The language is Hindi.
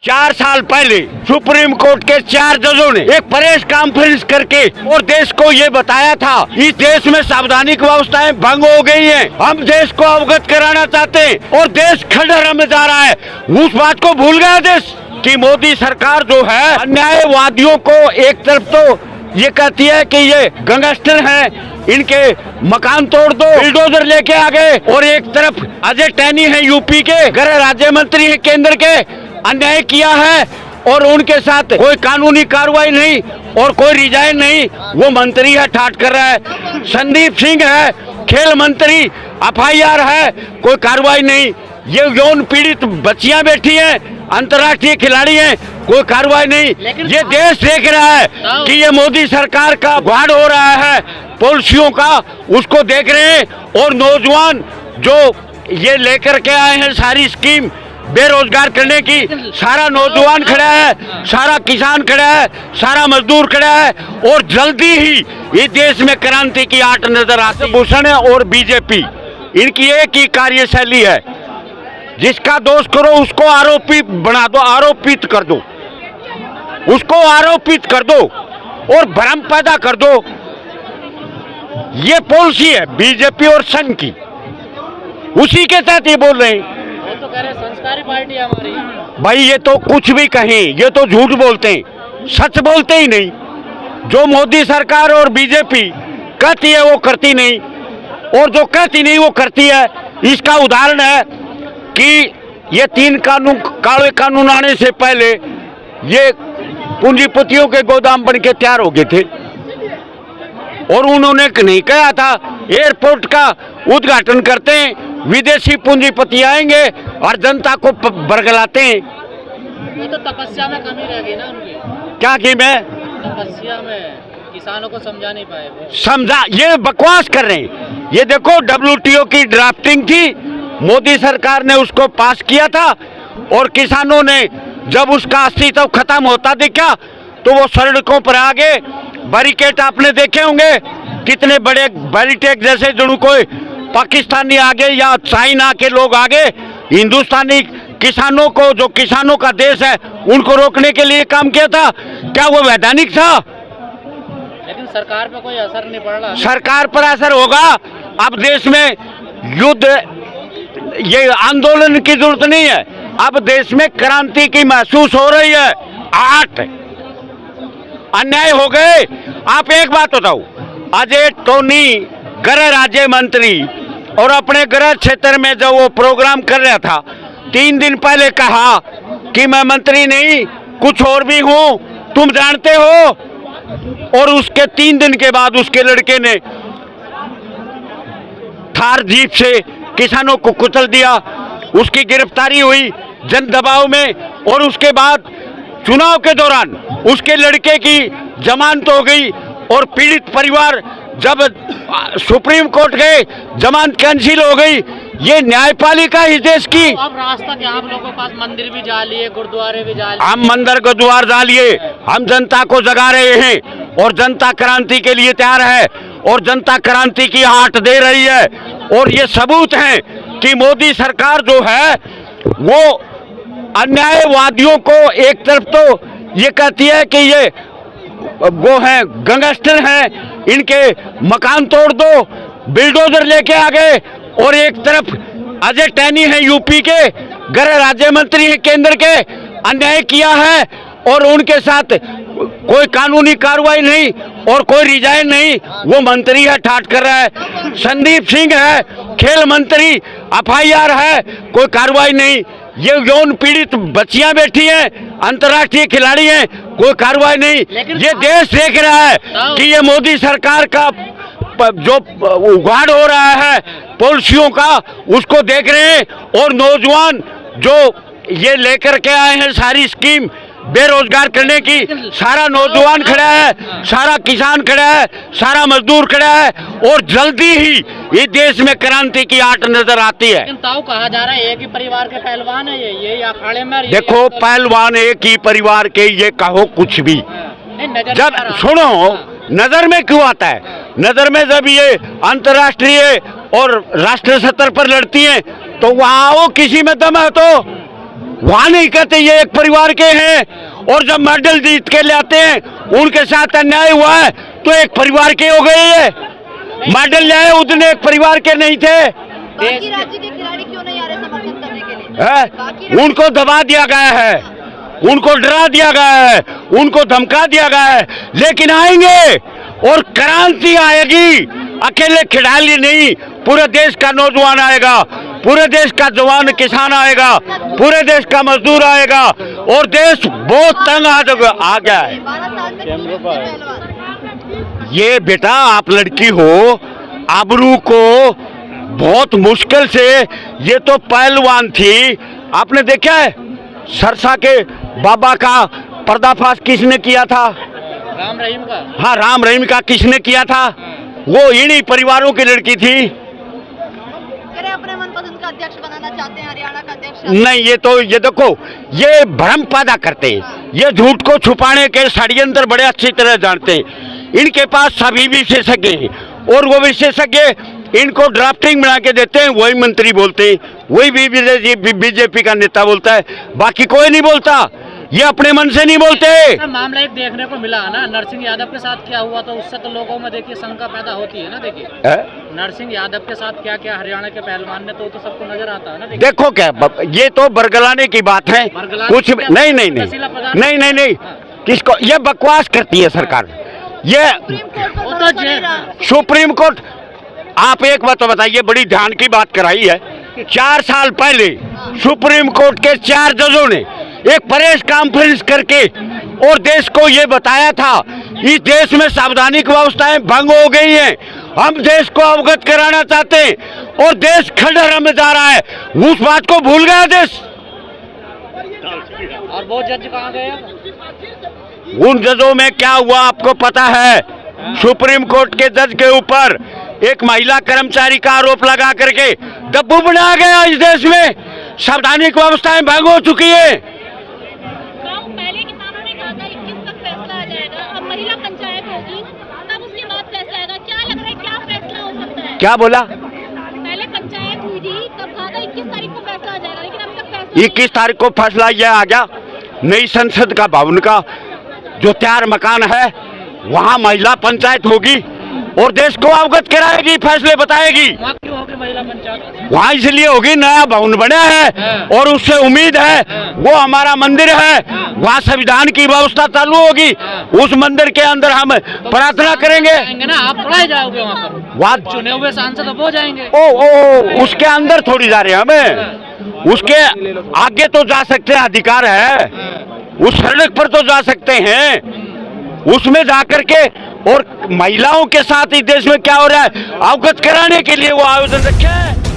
4 साल पहले सुप्रीम कोर्ट के 4 जजों ने एक प्रेस कॉन्फ्रेंस करके और देश को ये बताया था इस देश में संवैधानिक व्यवस्थाएं भंग हो गई हैं। हम देश को अवगत कराना चाहते हैं और देश खंडहर में जा रहा है। उस बात को भूल गया देश कि मोदी सरकार जो है अन्यायवादियों को एक तरफ तो ये कहती है कि ये गैंगस्टर हैं, इनके मकान तोड़ दो, बुलडोजर लेके आ गए, और एक तरफ अजय टैनी है यूपी के, गृह राज्य मंत्री है केंद्र के, अन्याय किया है और उनके साथ कोई कानूनी कार्रवाई नहीं और कोई रिजाइन नहीं। वो मंत्री है, ठाट कर रहा है। संदीप सिंह है, खेल मंत्री, FIR है, कोई कार्रवाई नहीं। ये यौन पीड़ित बच्चियां बैठी हैं, अंतर्राष्ट्रीय खिलाड़ी हैं, कोई कार्रवाई नहीं। ये देश देख रहा है कि ये मोदी सरकार का घाड़ हो रहा है पॉलिसियों का, उसको देख रहे हैं। और नौजवान जो ये लेकर के आए हैं सारी स्कीम बेरोजगार करने की, सारा नौजवान खड़ा है, सारा किसान खड़ा है, सारा मजदूर खड़ा है। और जल्दी ही इस देश में क्रांति की आट नजर आती है। भूषण और बीजेपी इनकी एक ही कार्यशैली है, जिसका दोष करो उसको आरोपी बना दो, आरोपित कर दो, उसको आरोपित कर दो और भ्रम पैदा कर दो। ये पॉलिसी है बीजेपी और संघ की, उसी के तहत ये बोल रहे हैं। तो कह रहे संस्कारी पार्टी हमारी। भाई ये तो कुछ भी कहें, ये तो झूठ बोलते हैं, सच बोलते ही नहीं। जो मोदी सरकार और बीजेपी कहती है वो करती नहीं, और जो कहती नहीं वो करती है। इसका उदाहरण है कि ये 3 काले कानून आने से पहले ये पूंजीपतियों के गोदाम बन के तैयार हो गए थे, और उन्होंने नहीं कहा था एयरपोर्ट का उद्घाटन करते हैं, विदेशी पूंजीपति आएंगे और जनता को बरगलाते हैं। वो तो तपस्या में कमी रह गई ना उनकी। क्या की मैं तपस्या में किसानों को समझा नहीं पाए वो। समझा, ये बकवास कर रहे हैं। ये देखो WTO की ड्राफ्टिंग थी, मोदी सरकार ने उसको पास किया था, और किसानों ने जब उसका अस्तित्व खत्म होता देखा तो वो सड़कों पर आ गए। बैरिकेड आपने देखे होंगे, कितने बड़े बैरिकेड जैसे जुड़ू, कोई पाकिस्तानी आगे या चाइना के लोग आगे, हिंदुस्तानी किसानों को, जो किसानों का देश है, उनको रोकने के लिए काम किया था। क्या वो वैधानिक था? लेकिन सरकार पे कोई असर नहीं पड़ रहा। सरकार पर असर होगा। अब देश में युद्ध, ये आंदोलन की जरूरत नहीं है, अब देश में क्रांति की महसूस हो रही है। 8 अन्याय हो गए। आप एक बात बताओ, अजय टोनी गृह राज्य मंत्री और अपने गृह क्षेत्र में जब वो प्रोग्राम कर रहा था, 3 दिन पहले कहा कि मैं मंत्री नहीं कुछ और भी हूं, तुम जानते हो। और उसके 3 दिन के बाद उसके लड़के ने थार जीप से किसानों को कुचल दिया, उसकी गिरफ्तारी हुई जन दबाव में। और उसके बाद चुनाव के दौरान उसके लड़के की जमानत हो गई, और पीड़ित परिवार जब सुप्रीम कोर्ट गए, जमानत कैंसिल हो गई। ये न्यायपालिका इस देश की। तो अब रास्ता क्या, आप लोगों के पास मंदिर भी जा लिए, गुरुद्वारे भी जा लिए। हम मंदिर गुरुद्वार जा लिए, हम जनता को जगा रहे हैं, और जनता क्रांति के लिए तैयार है, और जनता क्रांति की आट दे रही है। और ये सबूत है कि मोदी सरकार जो है वो अन्यायवादियों को एक तरफ तो ये कहती है कि ये वो हैं गैंगस्टर हैं, इनके मकान तोड़ दो, बुलडोजर लेके आ गए, और एक तरफ अजय टैनी है यूपी के, गृह राज्य मंत्री है केंद्र के, अन्याय किया है और उनके साथ कोई कानूनी कार्रवाई नहीं और कोई रिजाइन नहीं। वो मंत्री है, ठाट कर रहा है। संदीप सिंह है, खेल मंत्री, FIR है, कोई कार्रवाई नहीं। ये यौन पीड़ित बच्चियां बैठी हैं, अंतर्राष्ट्रीय खिलाड़ी हैं, कोई कार्रवाई नहीं। ये देश देख रहा है कि ये मोदी सरकार का जो उघाड़ हो रहा है पॉलिसियों का, उसको देख रहे हैं। और नौजवान जो ये लेकर के आए हैं सारी स्कीम बेरोजगार करने की, सारा नौजवान खड़ा है, सारा किसान खड़ा है, सारा मजदूर खड़ा है। और जल्दी ही इस देश में क्रांति की आट नजर आती है। लेकिन ताऊ कहा जा रहा है एक ही परिवार के पहलवान है ये अखाड़े में। देखो पहलवान एक ही परिवार के, ये कहो कुछ भी, जब सुनो नजर में क्यों आता है? नजर में जब ये अंतर्राष्ट्रीय और राष्ट्रीय स्तर पर लड़ती हैं तो वहां वो किसी में दम है तो वहाँ नहीं कहते ये एक परिवार के हैं, और जब मेडल जीत के ले आते हैं उनके साथ अन्याय हुआ है तो एक परिवार के हो गए ये। मेडल ले आए उतने एक परिवार के नहीं थे। बाकी राज्य के खिलाड़ी क्यों नहीं आ रहे समर्थन करने के लिए? है उनको दबा दिया गया है, उनको डरा दिया गया है, उनको धमका दिया गया है, लेकिन आएंगे और क्रांति आएगी। अकेले खिलाड़ी नहीं, पूरे देश का नौजवान आएगा, पूरे देश का जवान किसान आएगा, पूरे देश का मजदूर आएगा, और देश बहुत तंग आ गया है। 12 साल में तीन पहलवान। ये बेटा आप लड़की हो, आबरू को बहुत मुश्किल से, ये तो पहलवान थी। आपने देखा है सरसा के बाबा का पर्दाफाश किसने किया था? राम रहीम का। हाँ, राम रहीम का किसने किया था? वो इन्हीं परिवारों की लड़की थी। अपने मनपसंद का अध्यक्ष बनाना चाहते हैं, हरियाणा का अध्यक्ष। नहीं, ये देखो, ये भ्रम पैदा करते हैं, ये झूठ को छुपाने के षड्यंत्र बड़े अच्छी तरह जानते हैं। इनके पास सभी विशेषज्ञ हैं, और वो विशेषज्ञ इनको ड्राफ्टिंग बना के देते हैं, वही मंत्री बोलते हैं, वही बीजेपी का नेता बोलता है, बाकी कोई नहीं बोलता। ये अपने मन से नहीं बोलते। मामला एक देखने को मिला है ना, नरसिंह यादव के साथ क्या हुआ, तो उससे तो लोगों में देखिए शंका पैदा होती है ना। देखिए नरसिंह यादव के साथ क्या क्या हरियाणा के पहलवान ने, तो सबको नजर आता है ना। देखो क्या, ये तो बरगलाने की बात है, कुछ नहीं, किसको ये बकवास करती है सरकार। ये सुप्रीम कोर्ट, आप एक बात तो बताइए, बड़ी ध्यान की बात कराई है। 4 साल पहले सुप्रीम कोर्ट के 4 जजों ने एक प्रेस कॉन्फ्रेंस करके और देश को ये बताया था, इस देश में संवैधानिक व्यवस्थाएं भंग हो गई हैं, हम देश को अवगत कराना चाहते हैं, और देश खंडहर में जा रहा है। उस बात को भूल गया देश। और वो जज कहाँ गए? उन जजों में क्या हुआ आपको पता है? सुप्रीम कोर्ट के जज के ऊपर एक महिला कर्मचारी का आरोप लगा करके दब्बू बनाया गया। इस देश में संवैधानिक व्यवस्थाएं भंग हो चुकी है। पहले किसानों ने कहा था 21 तक फैसला आ जाएगा, अब महिला पंचायत होगी तब उसके बाद फैसला आएगा। क्या लग रहा है, क्या फैसला हो सकता है? क्या बोला? पहले पंचायत हुई थी, तब कहा था 21 तारीख को फैसला आ जाएगा, लेकिन अब तक फैसला 21 तारीख को फैसला यह आ गया, नई संसद का भवन का जो तैयार मकान है वहाँ महिला पंचायत होगी और देश को अवगत कराएगी, फैसले बताएगी। वहाँ क्यों होगी महिला पंचायत? वहाँ इसलिए होगी, नया भवन बना है और उससे उम्मीद है, वो हमारा मंदिर है, वहाँ संविधान की व्यवस्था चालू होगी, उस मंदिर के अंदर हम प्रार्थना करेंगे ना। आप थोड़ा ही जाओगे वहाँ पर, वहाँ चुने हुए सांसद हो जाएंगे। ओ उसके अंदर थोड़ी जा रहे हैं हमें, उसके आगे तो जा सकते हैं, अधिकार है, उस सड़क पर तो जा सकते हैं, उसमें जाकर के और महिलाओं के साथ इस देश में क्या हो रहा है अवगत कराने के लिए वो आयोजन रखे हैं।